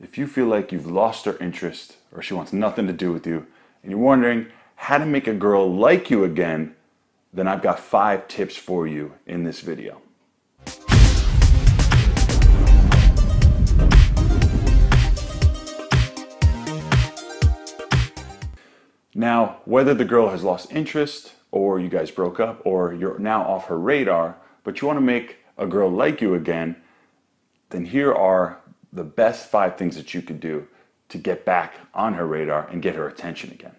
If you feel like you've lost her interest or she wants nothing to do with you, and you're wondering how to make a girl like you again, then I've got 5 tips for you in this video. Now, whether the girl has lost interest, or you guys broke up, or you're now off her radar, but you want to make a girl like you again, then here are the best 5 things that you could do to get back on her radar and get her attention again.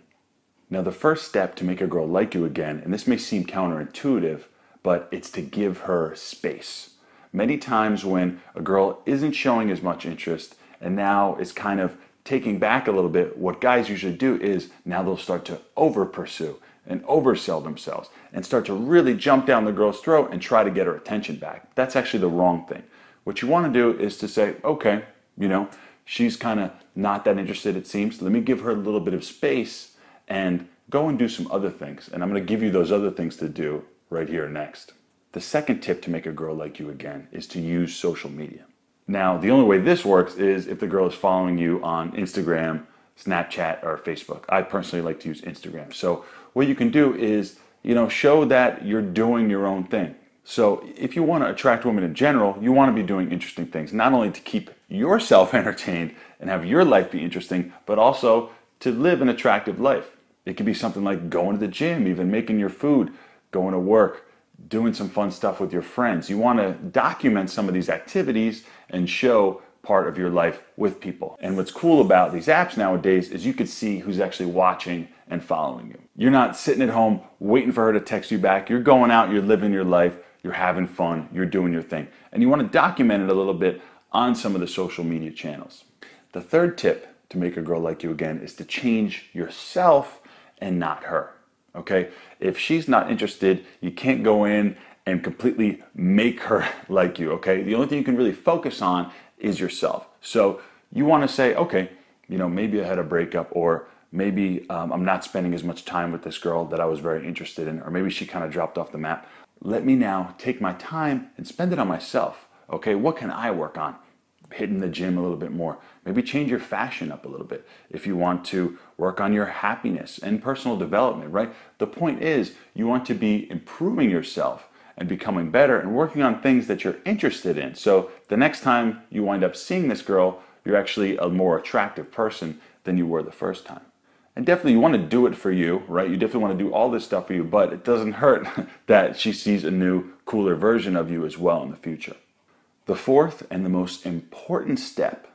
Now, the first step to make a girl like you again, and this may seem counterintuitive, but it's to give her space. Many times when a girl isn't showing as much interest and now is kind of taking back a little bit, what guys usually do is now they'll start to over pursue and oversell themselves and start to really jump down the girl's throat and try to get her attention back. That's actually the wrong thing. What you want to do is to say, okay, she's kind of not that interested, it seems. Let me give her a little bit of space and go and do some other things. And I'm going to give you those other things to do right here next. The second tip to make a girl like you again is to use social media. Now, the only way this works is if the girl is following you on Instagram, Snapchat, or Facebook. I personally like to use Instagram. So what you can do is, show that you're doing your own thing. So if you want to attract women in general, you want to be doing interesting things, not only to keep yourself entertained and have your life be interesting, but also to live an attractive life. It could be something like going to the gym, even making your food, going to work, doing some fun stuff with your friends. You want to document some of these activities and show part of your life with people. And what's cool about these apps nowadays is you can see who's actually watching and following you. You're not sitting at home waiting for her to text you back. You're going out, you're living your life, you're having fun, you're doing your thing. And you want to document it a little bit on some of the social media channels. The third tip to make a girl like you again is to change yourself and not her. Okay? If she's not interested, you can't go in and completely make her like you, okay? The only thing you can really focus on is yourself. So you want to say, okay, maybe I had a breakup, or maybe I'm not spending as much time with this girl that I was very interested in, or maybe she kind of dropped off the map. Let me now take my time and spend it on myself, okay? What can I work on? Hitting the gym a little bit more. Maybe change your fashion up a little bit. If you want to work on your happiness and personal development, right? The point is you want to be improving yourself and becoming better and working on things that you're interested in. So the next time you wind up seeing this girl, you're actually a more attractive person than you were the first time. And definitely you want to do it for you, right? You definitely want to do all this stuff for you, but it doesn't hurt that she sees a new, cooler version of you as well in the future. The fourth and the most important step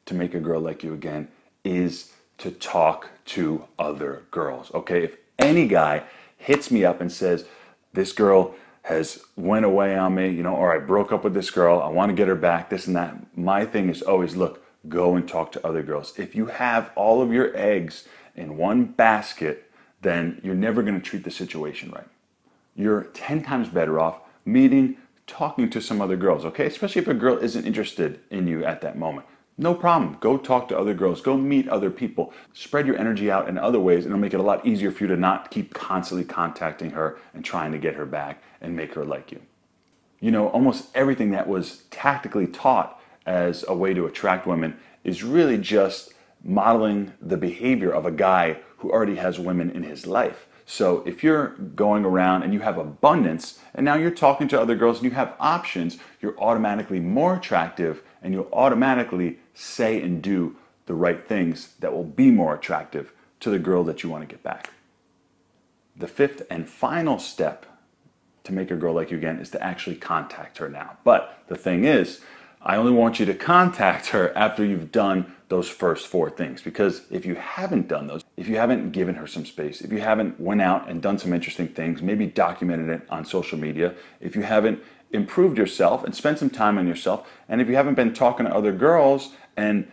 to make a girl like you again is to talk to other girls, okay? If any guy hits me up and says, this girl has went away on me, or I broke up with this girl, I want to get her back, this and that, my thing is always, look, go and talk to other girls. If you have all of your eggs in one basket, then you're never going to treat the situation right. You're 10 times better off talking to some other girls, okay? Especially if a girl isn't interested in you at that moment. No problem. Go talk to other girls. Go meet other people. Spread your energy out in other ways, and it'll make it a lot easier for you to not keep constantly contacting her and trying to get her back and make her like you. Almost everything that was tactically taught as a way to attract women is really just modeling the behavior of a guy who already has women in his life. So if you're going around and you have abundance, and now you're talking to other girls and you have options, you're automatically more attractive, and you'll automatically say and do the right things that will be more attractive to the girl that you want to get back. The fifth and final step to make a girl like you again is to actually contact her now. But the thing is, I only want you to contact her after you've done those first 4 things, because if you haven't done those, if you haven't given her some space, if you haven't went out and done some interesting things, maybe documented it on social media, if you haven't improved yourself and spent some time on yourself, and if you haven't been talking to other girls and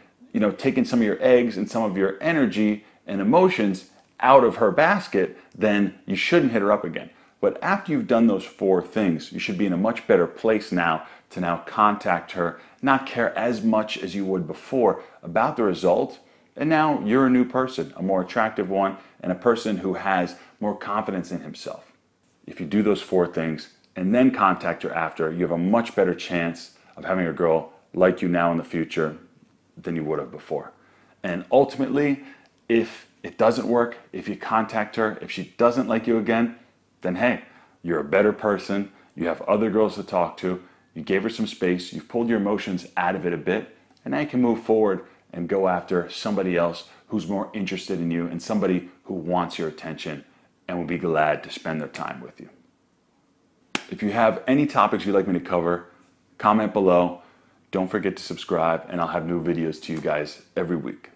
taking some of your eggs and some of your energy and emotions out of her basket, then you shouldn't hit her up again. But after you've done those 4 things, you should be in a much better place now to now contact her, not care as much as you would before about the result, and now you're a new person, a more attractive one, and a person who has more confidence in himself. If you do those 4 things and then contact her after, you have a much better chance of having a girl like you now in the future than you would have before. And ultimately, if it doesn't work, if you contact her, if she doesn't like you again, then hey, you're a better person. You have other girls to talk to. You gave her some space. You've pulled your emotions out of it a bit. And now you can move forward and go after somebody else who's more interested in you and somebody who wants your attention and will be glad to spend their time with you. If you have any topics you'd like me to cover, comment below. Don't forget to subscribe, and I'll have new videos to you guys every week.